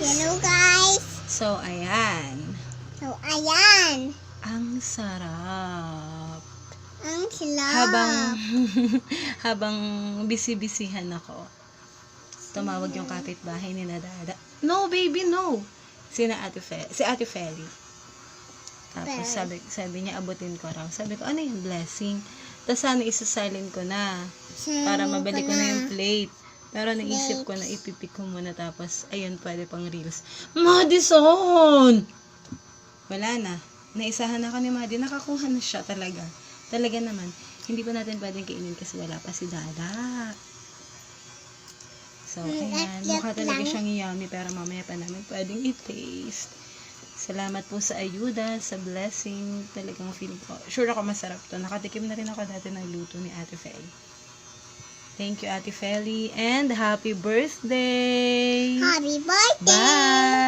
Hello guys. So, ayan. Ang sarap. Ang sarap. Habang busy-busyhan ako, tumawag yung kapitbahay ni Dada. No, baby, no. Si Ate Feli. Tapos sabi niya, abutin ko raw. Sabi ko, ano yung blessing? Tapos sana isa-silent ko na para mabalik ko na yung plate. Pero naisip ko na ipipik ko muna, tapos ayun, pwede pang reels. Madison! Wala na. Naisahan na ka ni Madi. Nakakuha na siya talaga. Talaga naman. Hindi pa natin pwedeng kainin kasi wala pa si Dada. So, ayan. Mukha talaga siyang yummy, pero mamaya pa namin pwedeng i-taste. Salamat po sa ayuda, sa blessing. Talagang feeling ko. Sure ako masarap to. Nakatikim na rin ako dati ng luto ni Ate Feli. Thank you, Ate Feli. And happy birthday! Happy birthday! Bye!